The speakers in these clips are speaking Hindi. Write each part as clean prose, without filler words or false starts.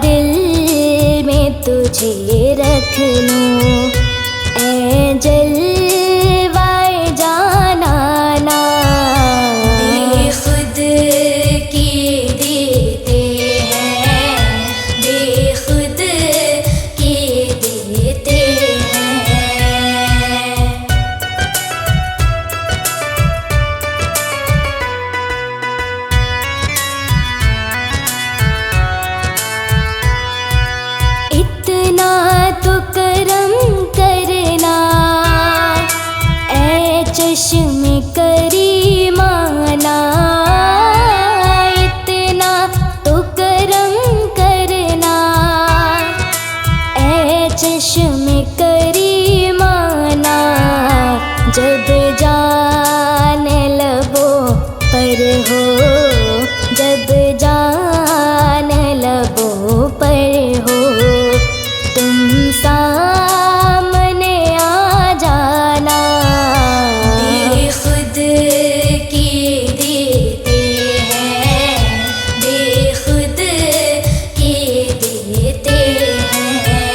दिल में तुझे रख लूं, ऐ जलवाए जाना ना। बेखुद की देते हैं, बेखुद की देते हैं। इतना तो करम करना, ऐ चश्मे करीमाना। इतना तो करम करना, ऐ चश्मे करीमाना। जब जान लबों पर हो, जब जान लबों पर हो, तुम सामने आ जाना। बेखुद की देते हैं, बेखुद की देते हैं।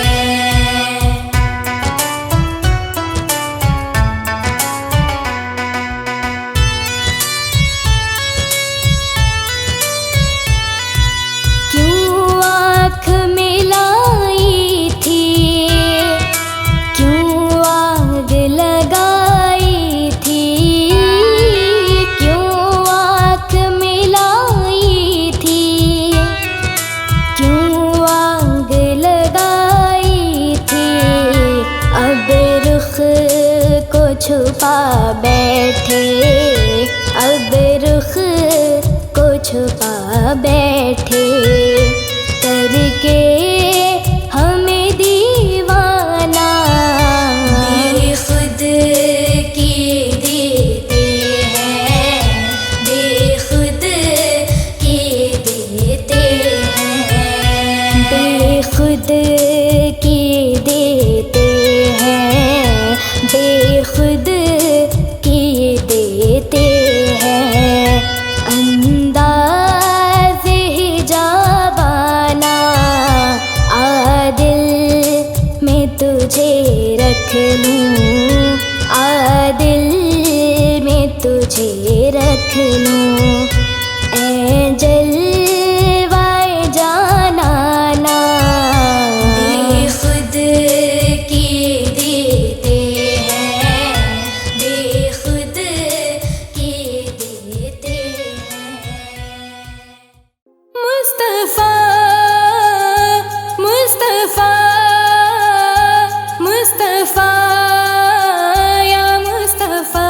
क्यों आँख मिलाई थी, क्यों आग लगाई थी। क्यों आँख मिलाई थी, क्यों आग लगाई थी। अब रुख को छुपा बैठे, अब रुख को छुपा बैठे, करके हमें दीवाना। बेखुद की देते हैं, बेखुद की देते हैं। बेखुद की देते हैं, बेखुद की देते हैं। अंदाज़ हिजाबाना, आदिल में तुझे रख लूं, आदिल में तुझे रख लूं, ऐ जलवाए जाना ना। बेखुद की देते हैं, बेखुद की देते हैं। मुस्तफा मुस्तफा मुस्तफा या मुस्तफा।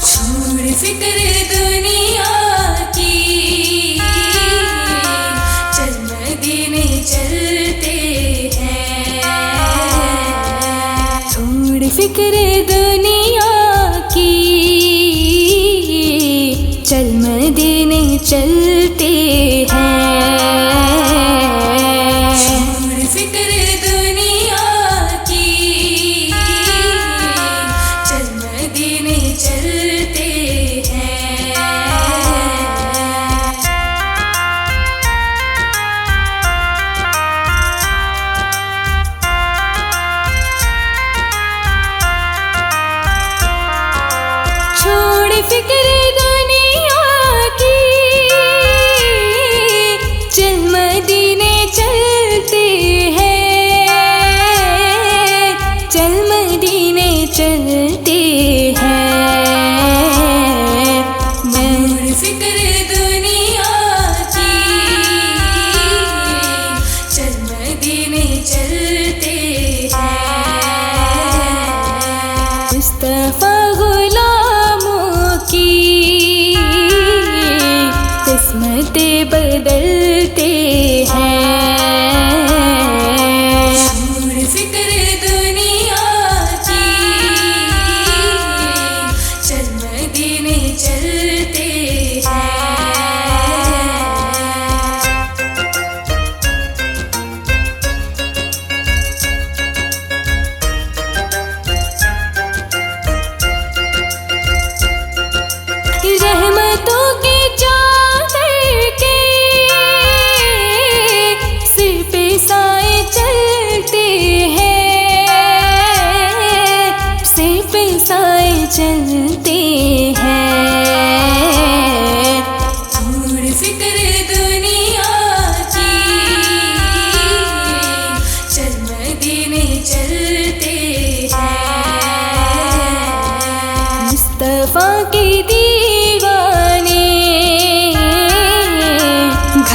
छोड़ फिक्र दुनिया की, चल मदीने चलते हैं। छोड़ फिक्र दुनिया की, चल मदीने चलते हैं। छोड़ फिक्र दुनिया की, चल मदीने चलते हैं। छोड़ फिक्र दुनिया की, चल मदीने चलते हैं, चल मदीने चलते हैं। छोड़ फिक्र दुनिया की, चल मदीने चलते हैं। मुस्तफा गुलामों की किस्मतें बदलते हैं। छोड़ फिक्र दुनिया की, चल मदीने चलते हैं। रहमतों के चादर के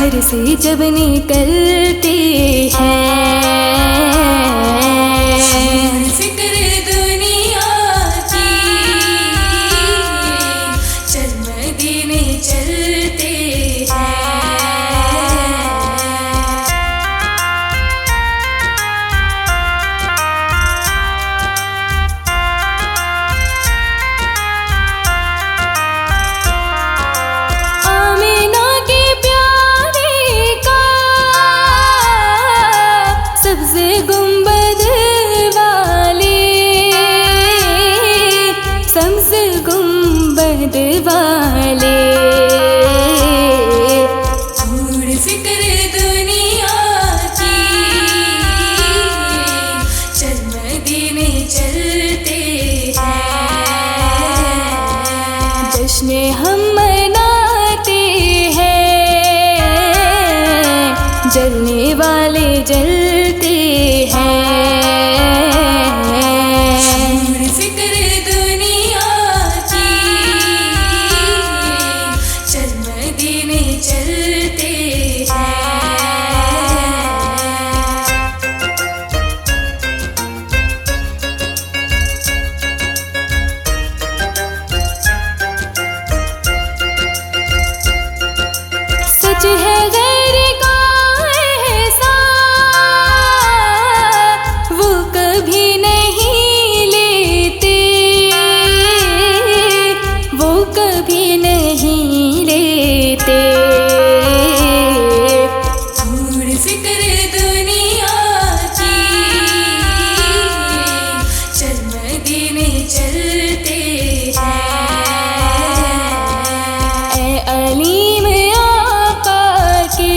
घर से जब निकलते हैं, फिक्र दुनिया की, चल मदीने चलते हैं। गुंबद वाले छोड़ फिक्र दुनिया की, चल मदीने चलते हैं। जश्न हम मनाते हैं, जलने वाले जलते हैं। सच है गैर का एहसान, वो कभी नहीं लेते, वो कभी नहीं लेते। छोड़ फिक्र दुनिया की, चल मदीने चलते हैं। ऐ अलीम के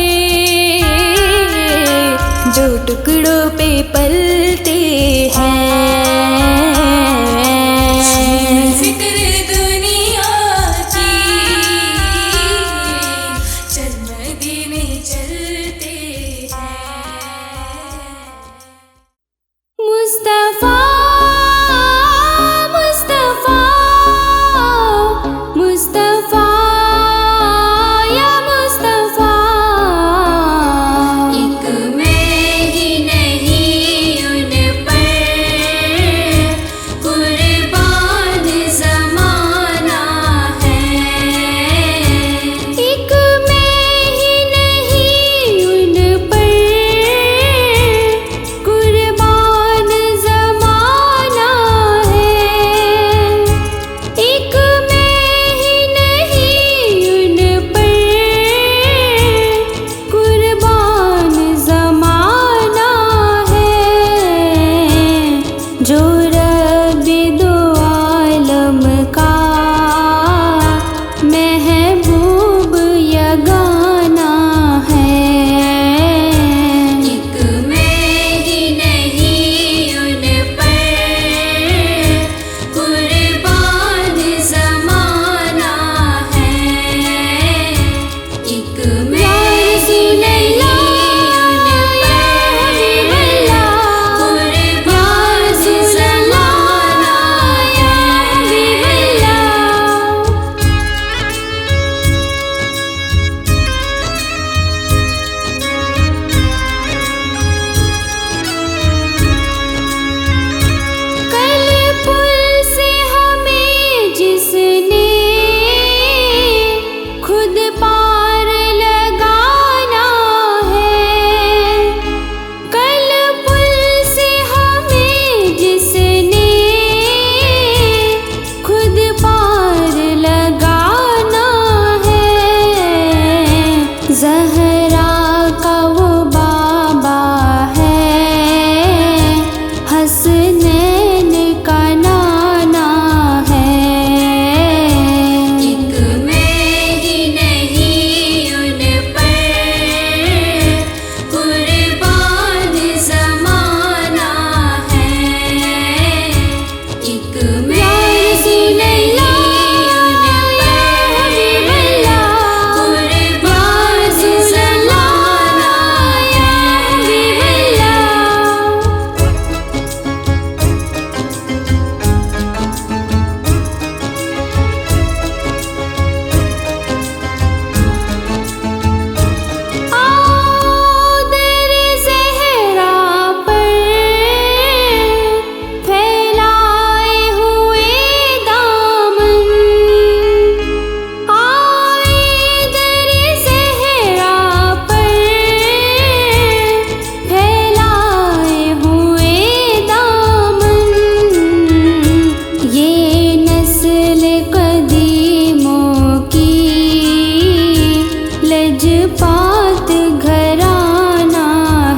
पूजपात घराना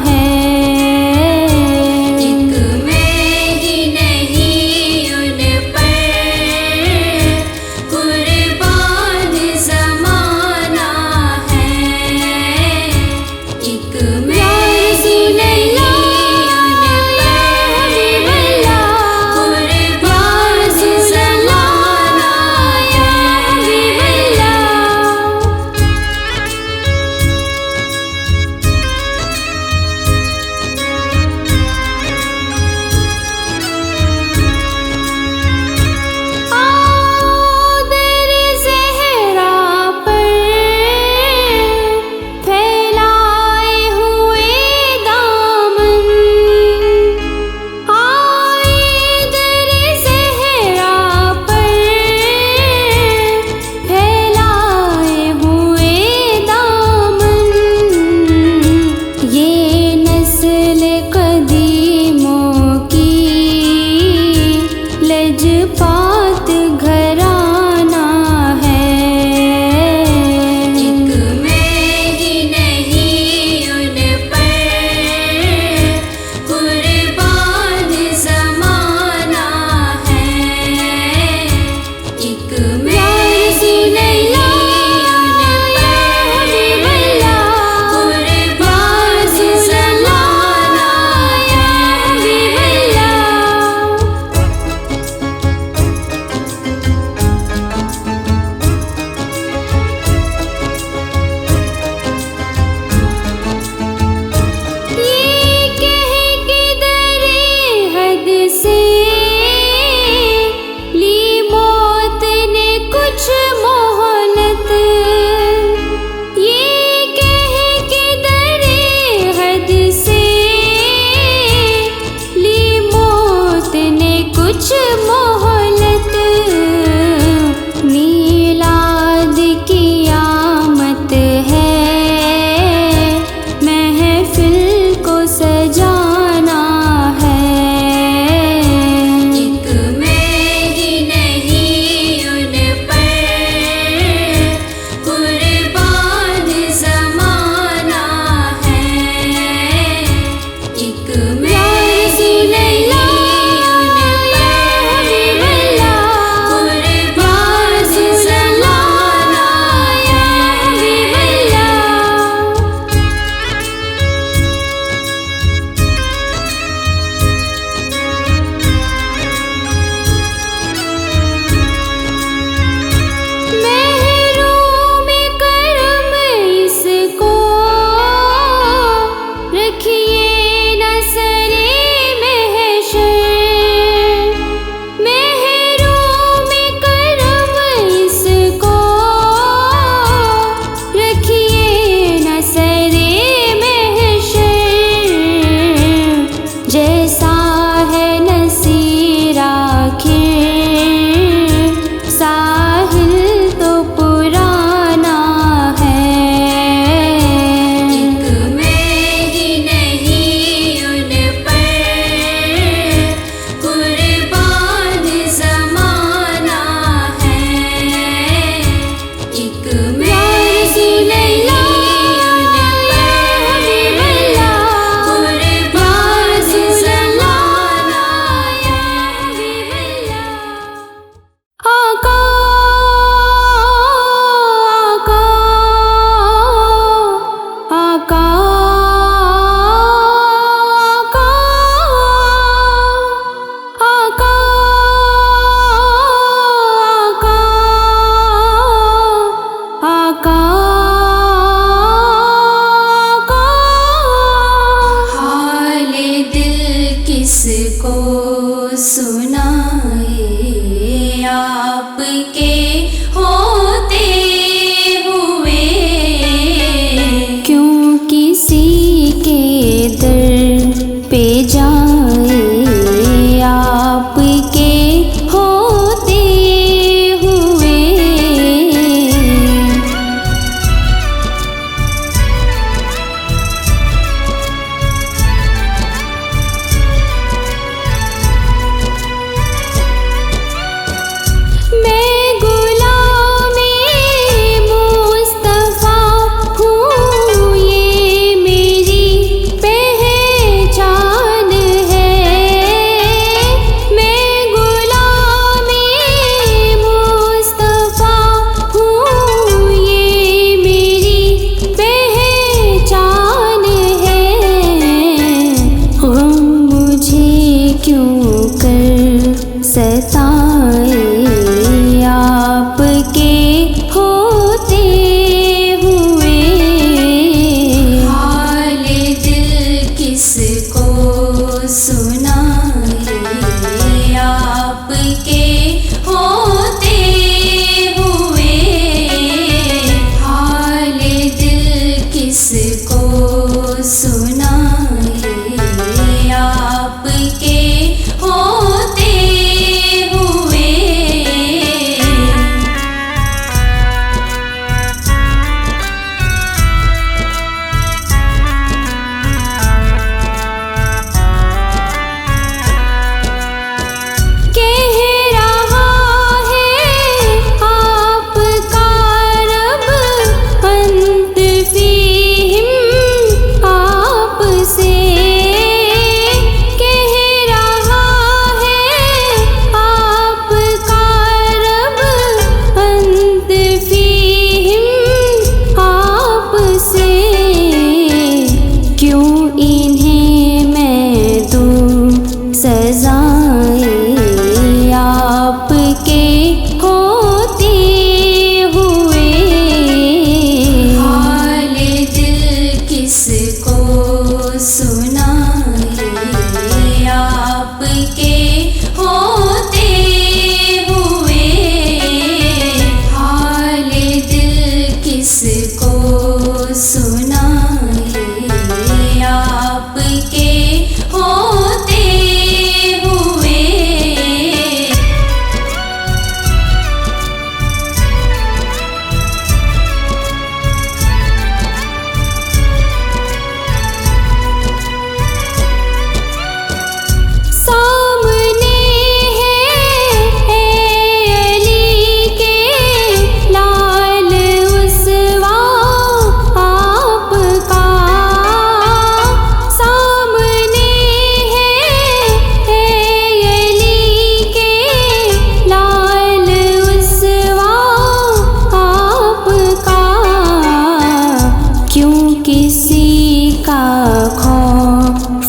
है। एक मैं ही नहीं उन पर कुर्बान ज़माना है। एक मैं ही नहीं उन पर कुर्बान ज़माना है।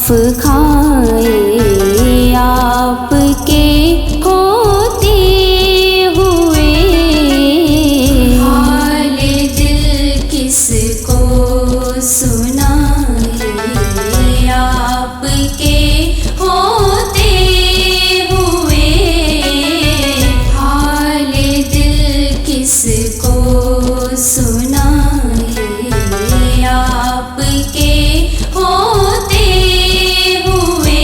खाए आपके होते हुए। हाल दिल किसको सुनाए आपके होते हुए। हाल दिल किसको सुनाए आपके होते हुए।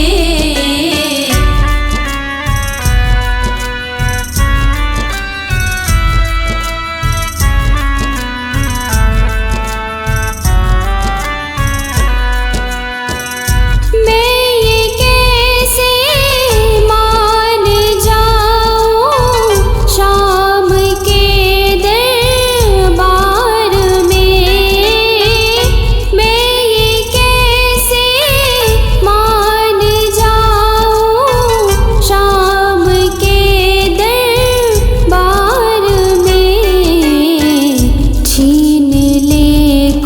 मैं ये कैसे मान जाऊं शाम के दरबार में। मैं ये कैसे मान जाऊं शाम के दरबार में। छीन ले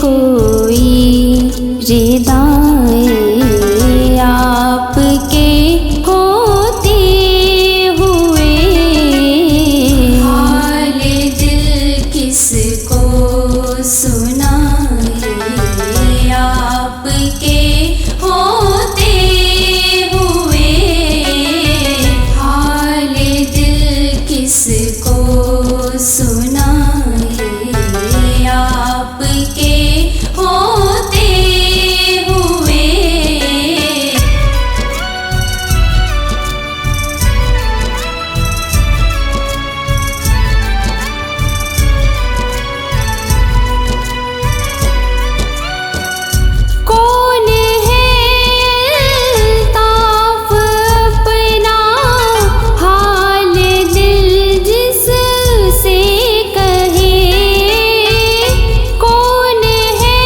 कोई रिदाएं आपके होते हुए। हाल दिल किसको सुनाए आपके होते हुए। हाल दिल किसको सुनाए आपके होते हुए। कौन है अल्ताफ अपना हाल दिल जिससे कहे। कौन है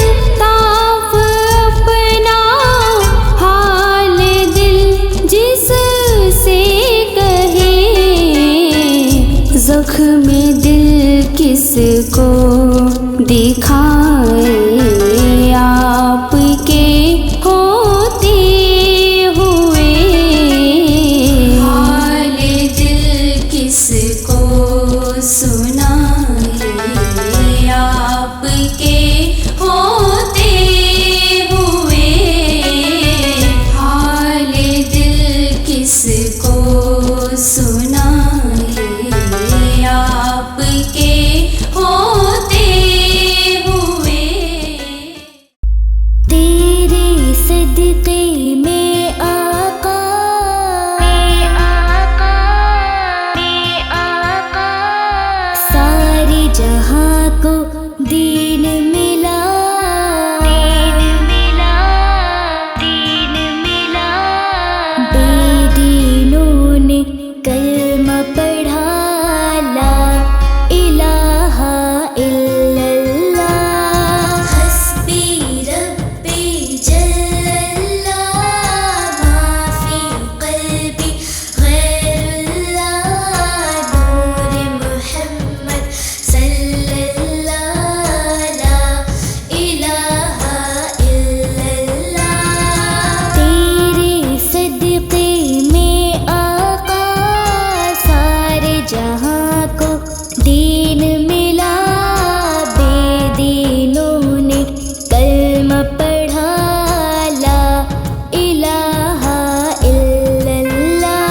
अल्ताफ अपना हाल दिल जिससे कहे। ज़ख्म दिल किसको दिखाए आपके होते हुए। हाल दिल किसको सुनाए आपके होते हुए। हाल दिल किसको सुनाए आपके होते हुए। तेरे सदक़े में आका सारे जहां को दीन मिला। बेदीनों ने कलमा पढ़ा ला इलाहा इल्लल्लाह। हस्बी रब्बी जल्लल्लाह माफी क़ल्बी गैरुल्लाह। नूर मुहम्मद सल्लल्लाह ला इलाहा इल्लल्लाह। तेरे सदक़े में आका सारे जहां को दीन मिला। बेदीनों ने कलमा पढ़ा ला इलाहा इल्लल्लाह।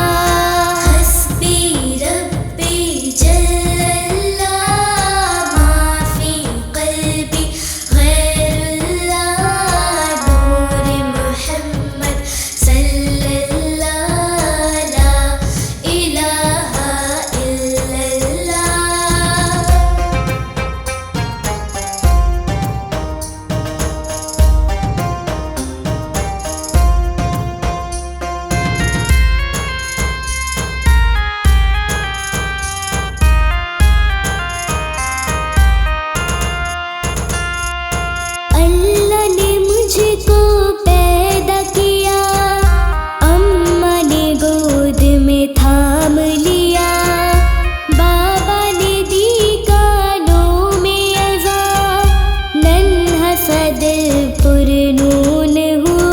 हस्बी रब्बी जल्लल्लाह माफी क़ल्बी गैरुल्लाह। नूर मुहम्मद सल्लल्लाह ला इलाहा इल्लल्लाह। अल्लाह ने मुझको पैदा किया। अम्मा ने गोद में थाम लिया। बाबा ने दी कानों में अज़ान। नन्हा सा दिल पुरनून हुआ।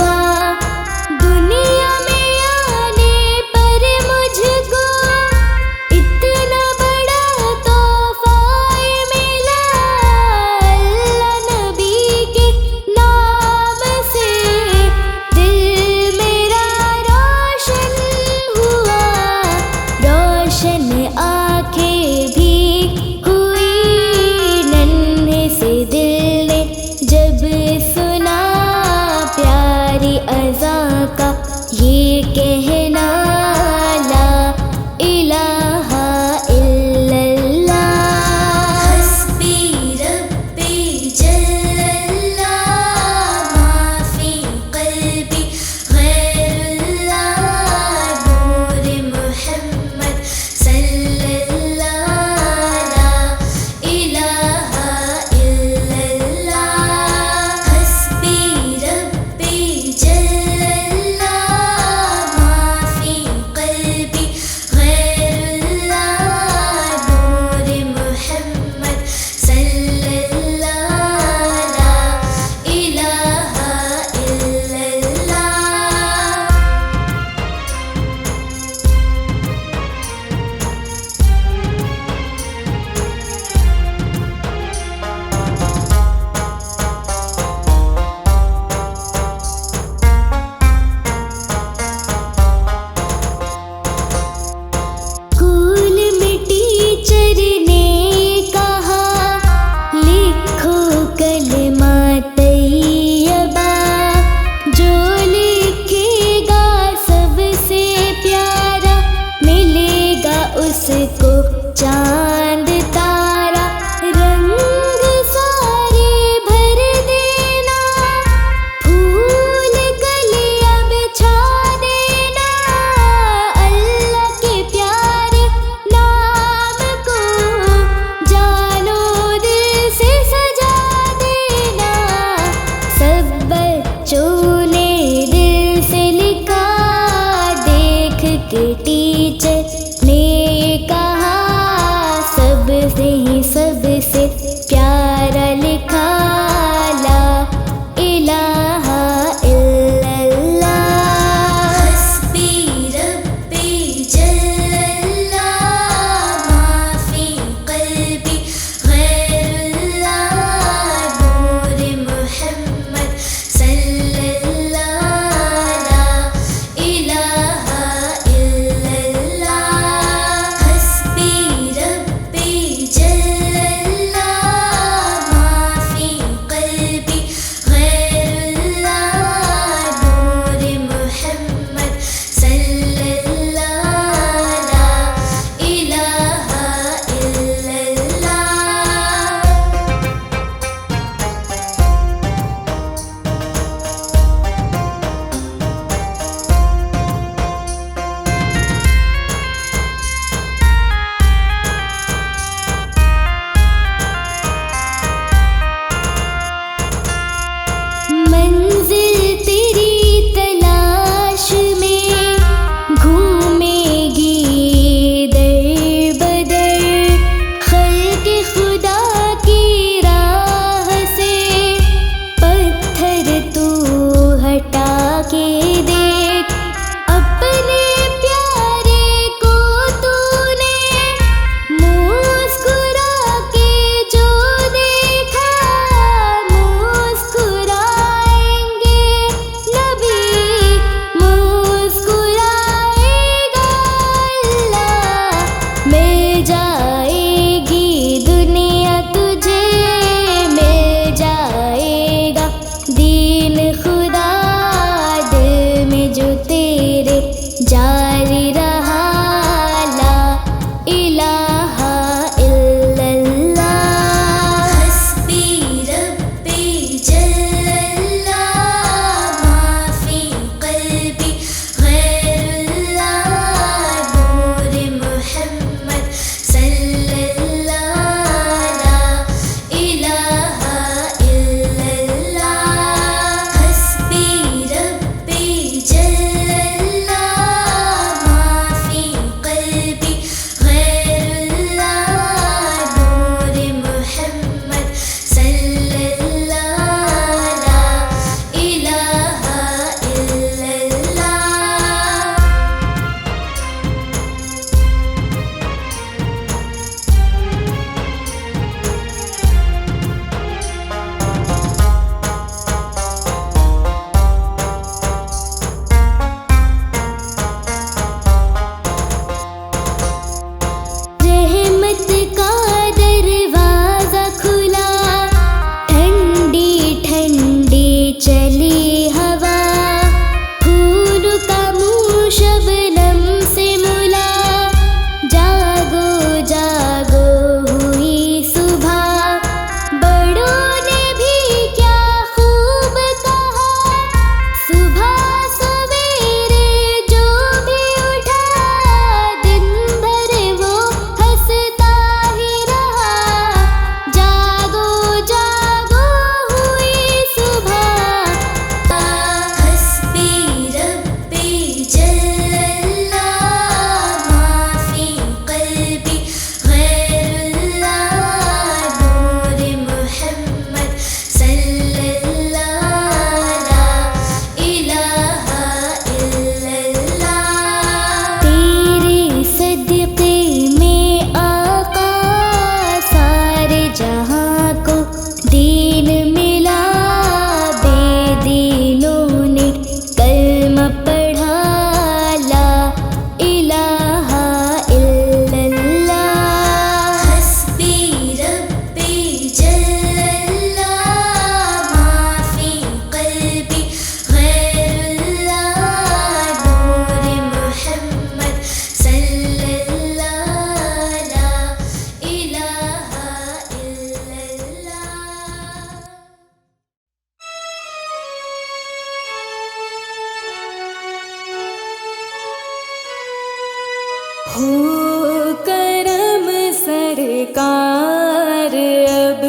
हो करम सरकार अब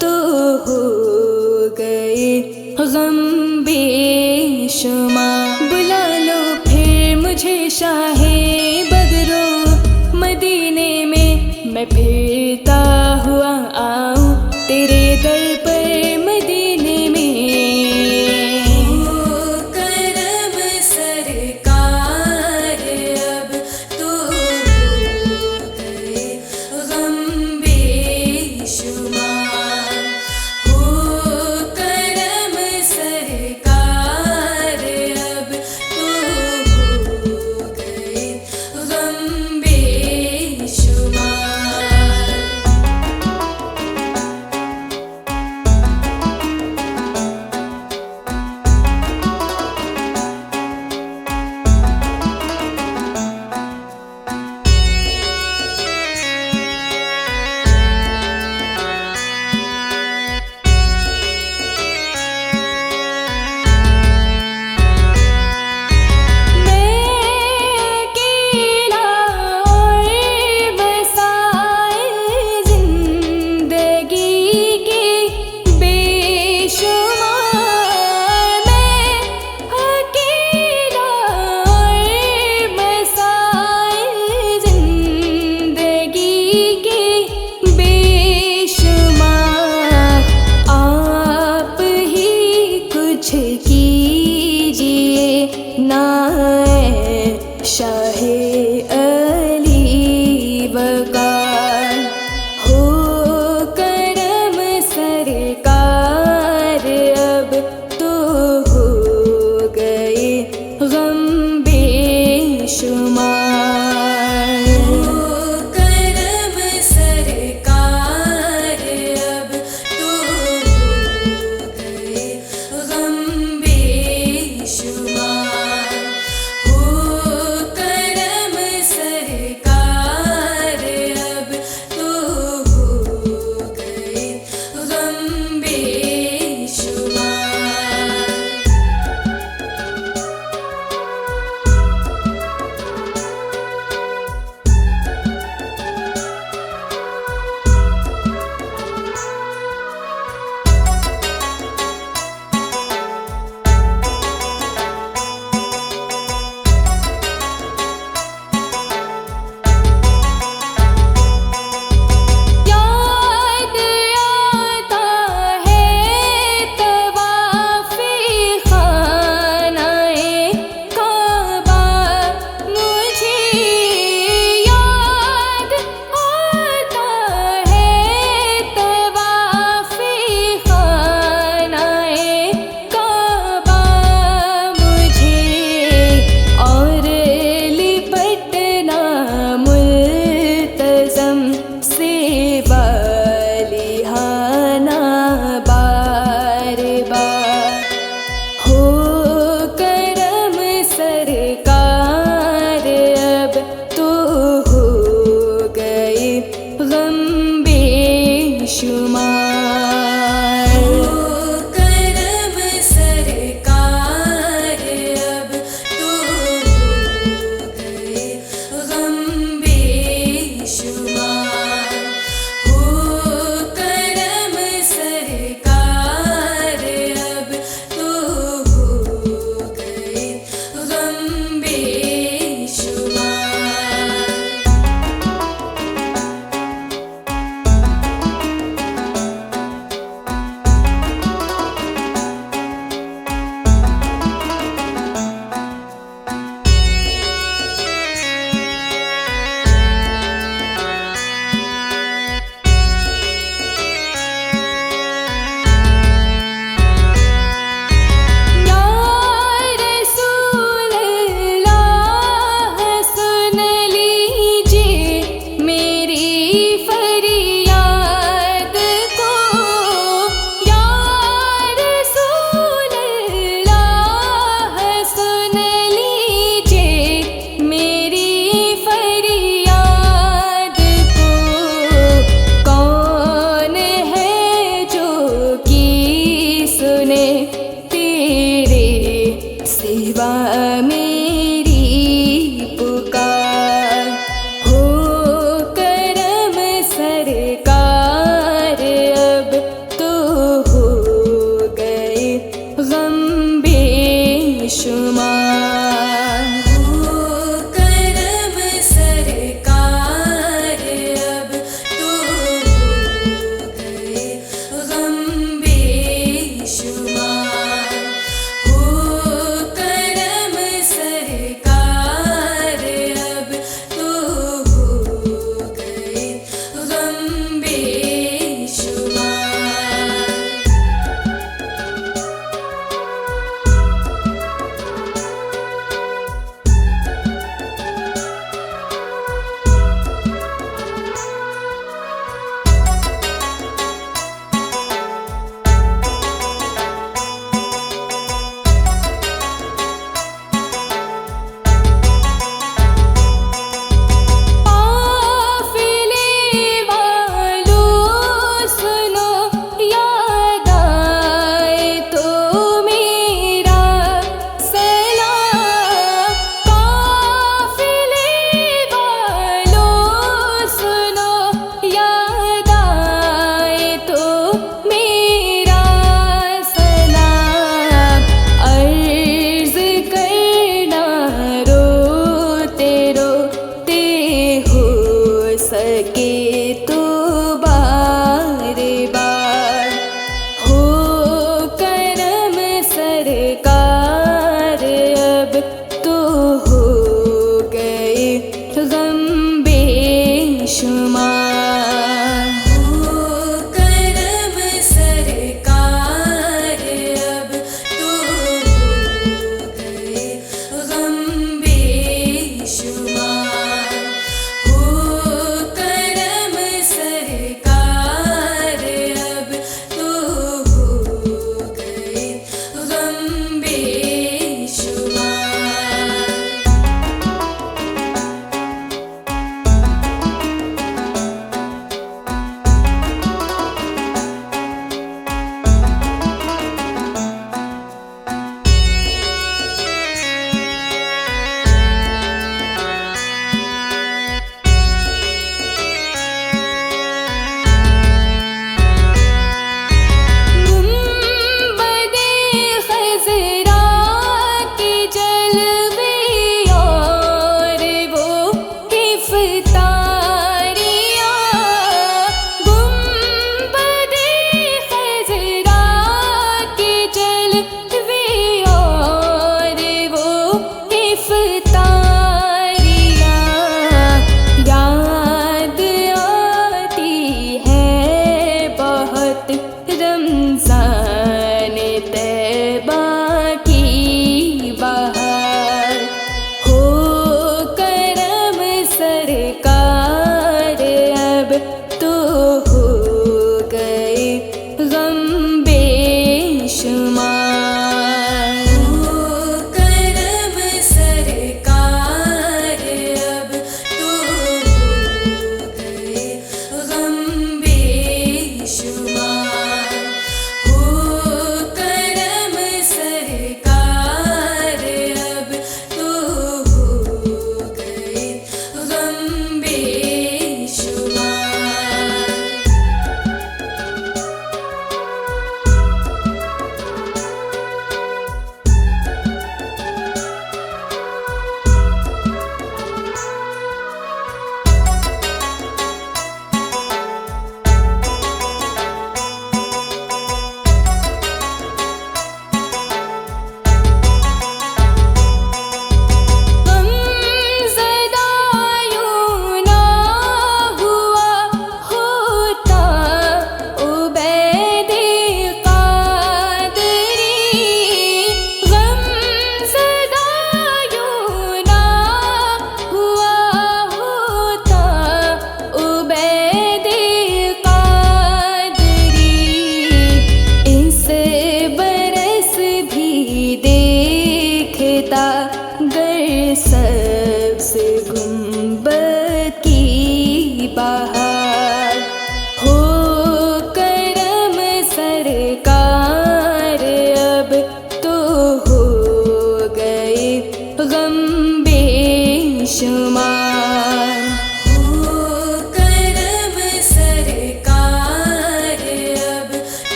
तो हो गए गम बेशुमार। बुला लो फिर मुझे शाहे बदरो मदीने में, मैं फिरता हुआ आऊं तेरे दर पर मदीने में।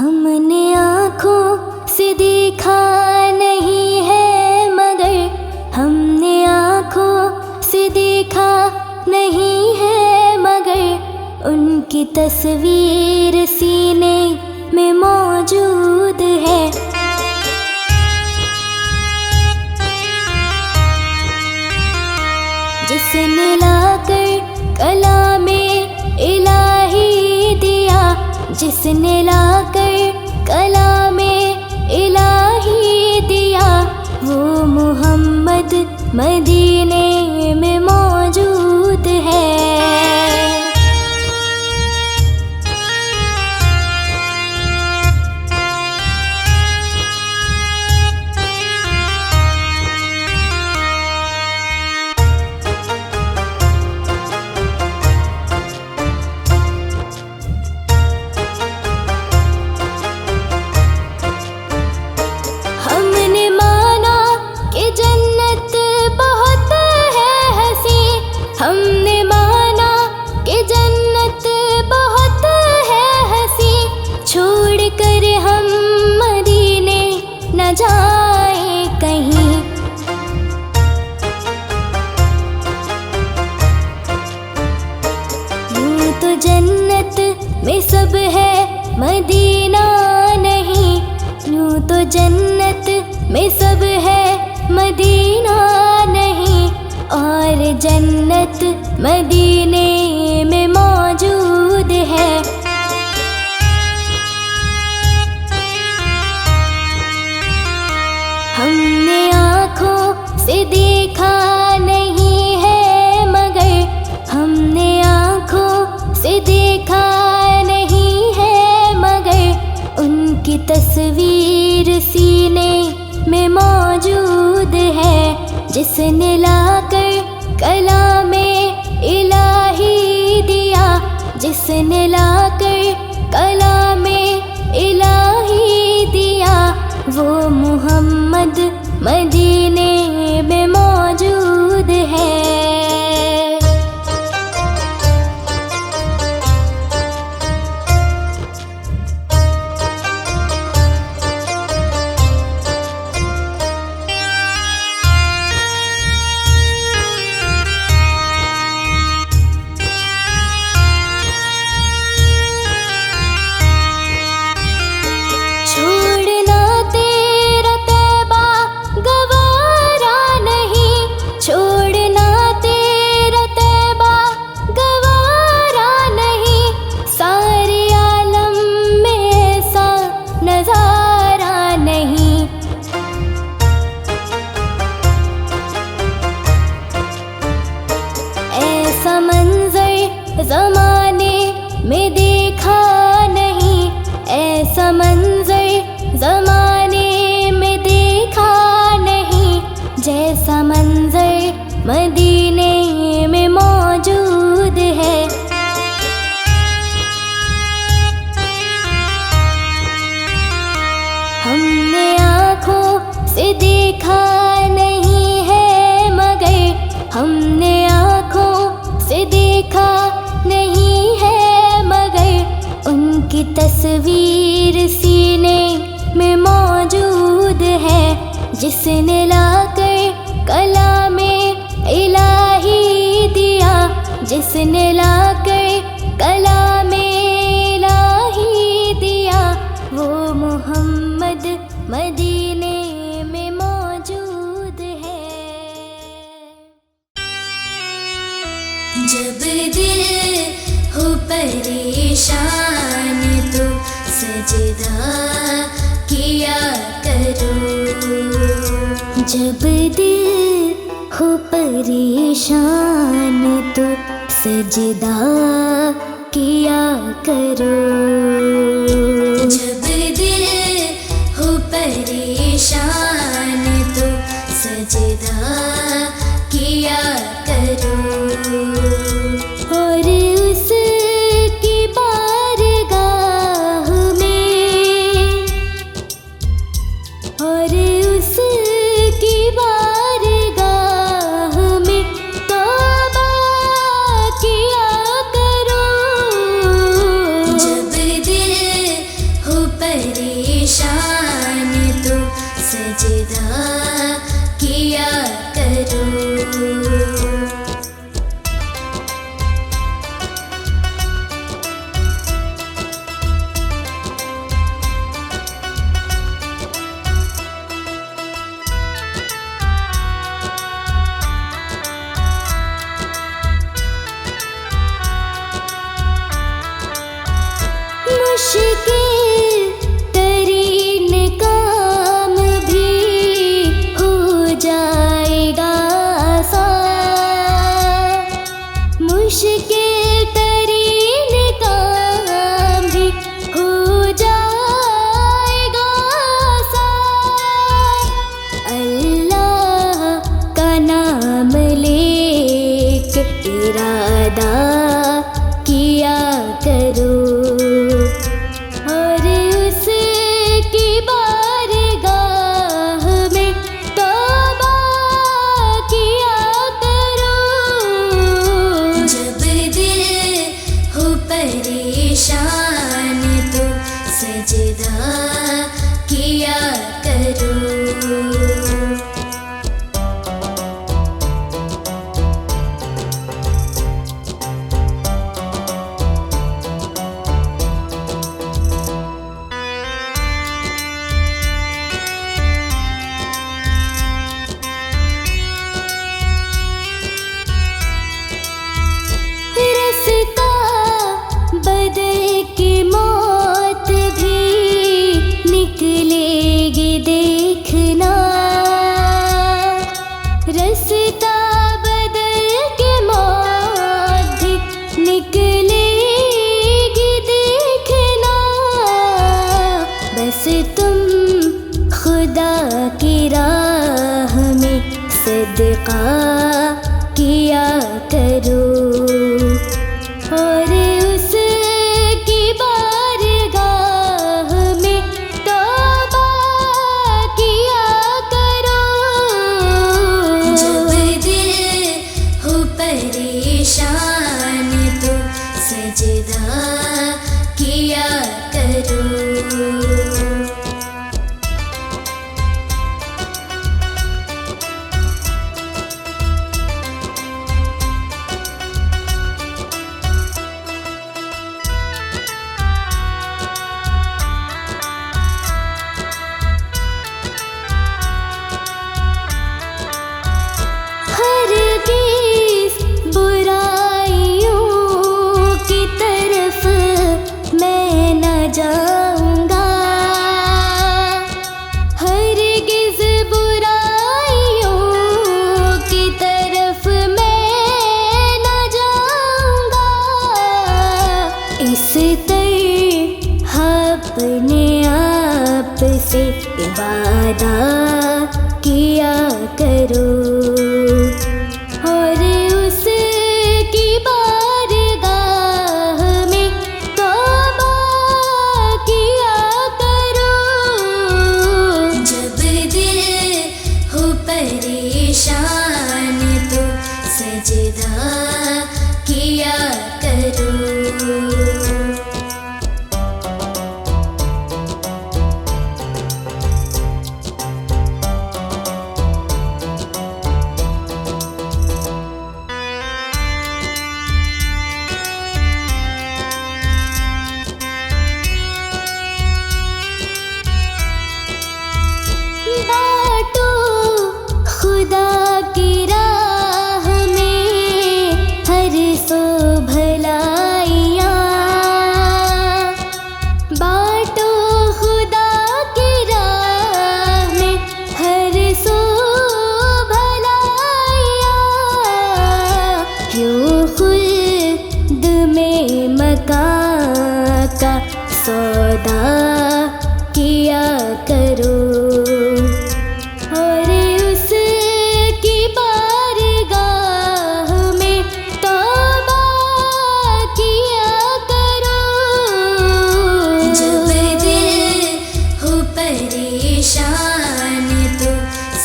हमने आँखों से देखा नहीं है मगर हमने आँखों से देखा नहीं है मगर उनकी तस्वीर सीने में मौजूद है। जिसने लाकर कलामे इलाही दिया, जिसने लाकर कलामे इलाही दिया, वो मोहम्मद मदीने में मौजूद है। हमने माना कि जन्नत बहुत है हंसी, हमने माना कि जन्नत बहुत है हंसी, छोड़ कर हम मदीने न जाए कहीं। यूं तो जन्नत में सब है मदीना नहीं, यूं तो जन्नत में सब है मदीना नहीं, और जन्नत मदीने में मौजूद है। हमने आँखों से देखा नहीं है मगर हमने आँखों से देखा नहीं है मगर उनकी तस्वीर सीने में मौजूद है। जिसने लाकर कलामे इलाही दिया, जिसने लाकर कलामे इलाही दिया, वो मोहम्मद मदीने में मौजूद है। छोड़ना तेरा तैबा गवारा नहीं, छोड़ना तेरा तैबा गवारा नहीं, सारे आलम में ऐसा नजारा नहीं। ऐसा मंजर जमाने में देखा नहीं, ऐसा मंजर जमाने में देखा नहीं, जैसा मंजर मदीने में मौजूद है। हमने आँखों से देखा नहीं है मगर हमने आँखों से देखा नहीं है मगर उनकी तस्वीर सीने में मौजूद है। जिसने लाकर कलामे इलाही दिया, जिसने लाकर कलामे इलाही दिया, वो मोहम्मद मदीने में मौजूद है। जब दिल हो परेशान तो सजदा किया करो, जब दिल हो परेशान तो सजदा किया करो। जब दिल हो परेशान तो सजदा किया करो, और उसकी बारगाह में, और उसकी बारगाह में तौबा किया करो। जब मुश्किल तरीन काम भी हो जाएगा आसान। मुश्किल तरीन काम भी हो जाएगा आसान। अल्लाह का नाम लेके इरादा किया करो और उसकी बारगाह में तौबा किया करो। जब दिल हो परेशान तो सजदा किया करो। रास्ता बदल के मौत भी निकलेगी देखना। रास्ता बदल के मौत भी निकलेगी देखना। बस तुम खुदा की राह में सदका किया करो और उसकी बारगाह में तौबा किया करो। जब दिल हो परेशान तो सजदा किया करो। हरगिज़ बुराइयों की तरफ मैं न जाऊंगा। हरगिज़ बुराइयों की तरफ मैं न जाऊंगा। इस तरह अपने आप से वादा किया करो और उसकी बारगाह में तौबा किया करो। जब दिल हो परेशान तो सजदा किया करो। बाटो खुदा की राह में हर सो भलाइयाँ। बाटो खुदा की राह में हर सो भलाइयाँ। क्यों खुद में मकान का सौदा किया करो और उसकी बारगाह में तौबा किया करो। जब दिल हो परेशान तो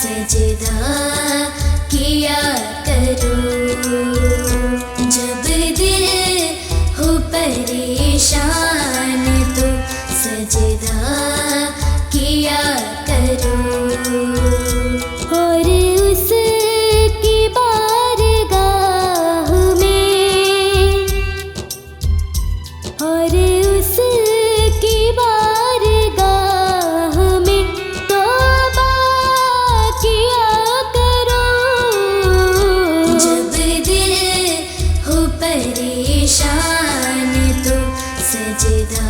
सजदा किया करो। जब दिल हो परेशान तो सजदा किया करो और उसकी बारगाह में और उसकी बारगाह में तौबा किया करो। जब दिल हो परेशान तो सजदा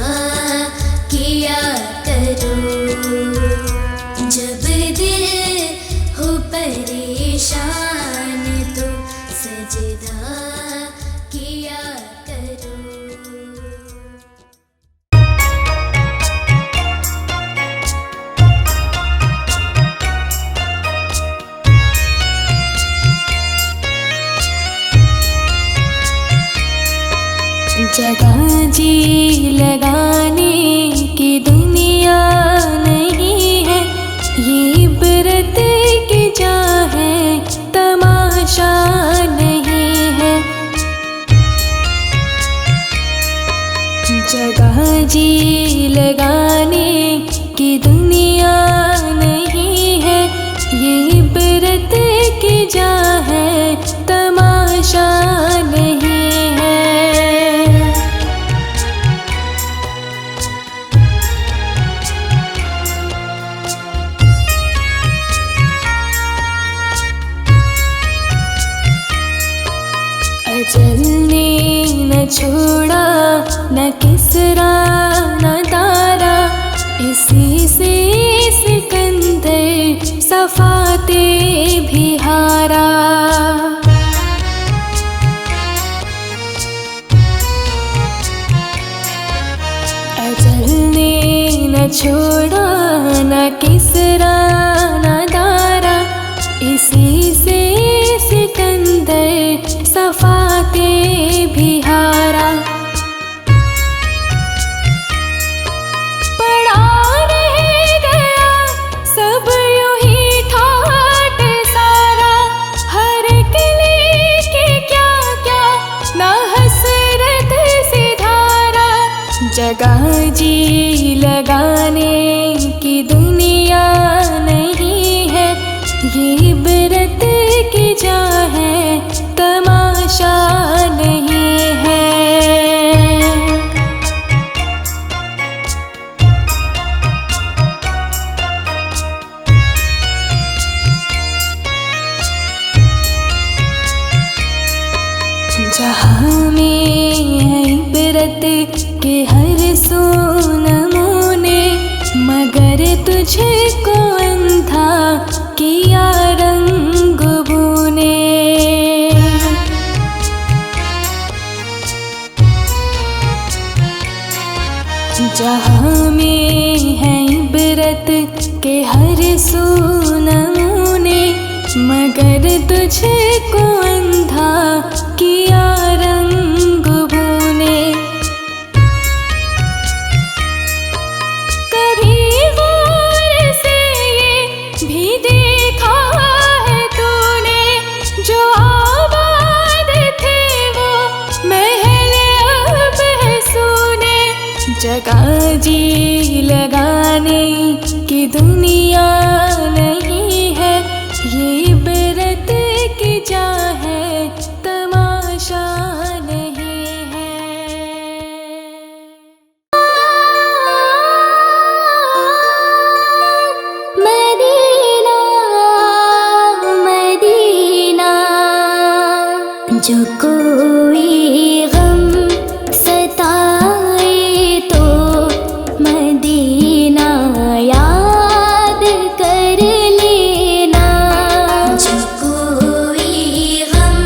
जी लगाने की दुनिया नहीं है, ये इबरत की जा है, तमाशा नहीं है। अजल ने न छोड़ा न किसरा न दारा, इसी से सिकंदर सफाते भी हारा। अजल ने न छोड़ा न किसरा न दारा, इसी से सिकंदर सफाते भी हारा। पड़ा रह गया सब यूं ही ठाट सारा, हर किले के क्या क्या ना हसरत से धारा। जगह जी लगाने की दुनिया नहीं है, ये इबरत की जा है, तमाशा नहीं है। जहाँ में है इबरत के हर सो नमूने, मगर तुझको अंधा किया रंग बूने। जहाँ में है इबरत के हर सो नमूने, मगर तुझको अंधा किया रंग बूने। कभी गौर से ये भी देखा है तूने, जो आबाद थे वो महल अब है सूने। जगह जी लगाने की दुनिया नहीं है, ये इबरत की जा है, तमाशा नहीं है। मदीना मदीना, जो कोई गम सताए तो मदीना याद कर लेना। जो कोई गम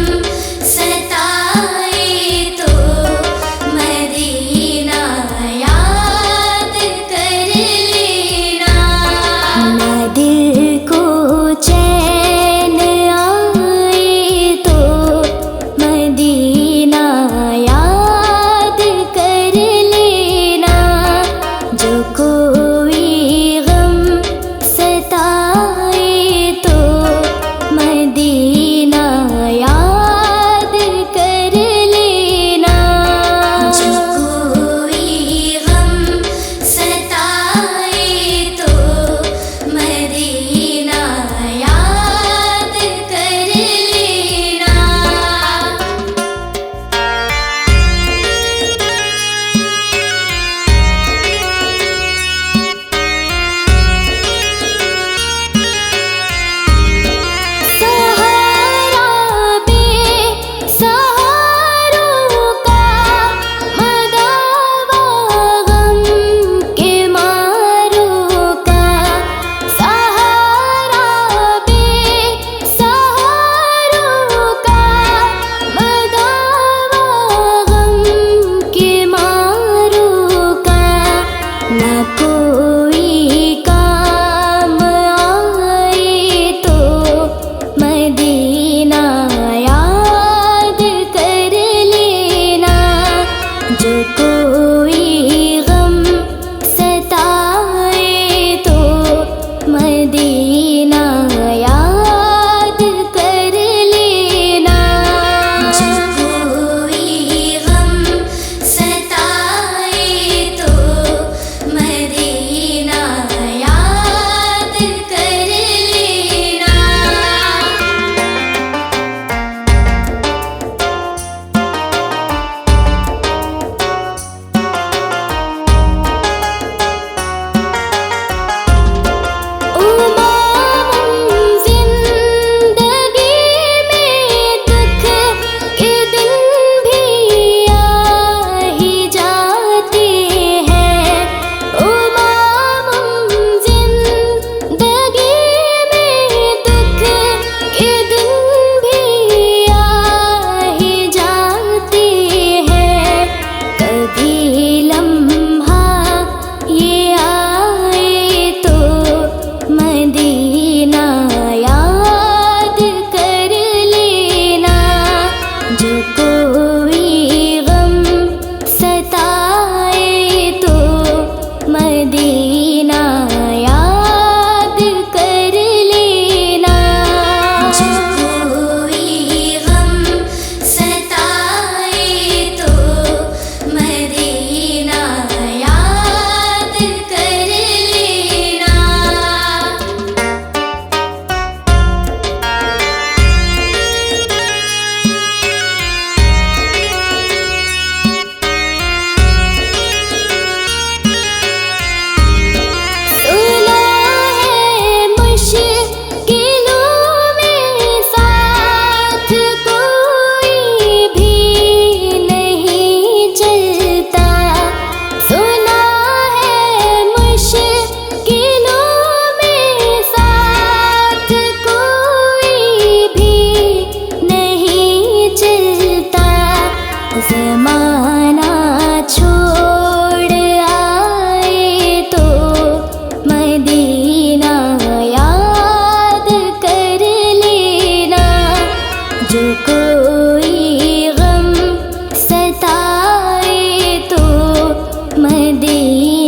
मदीना।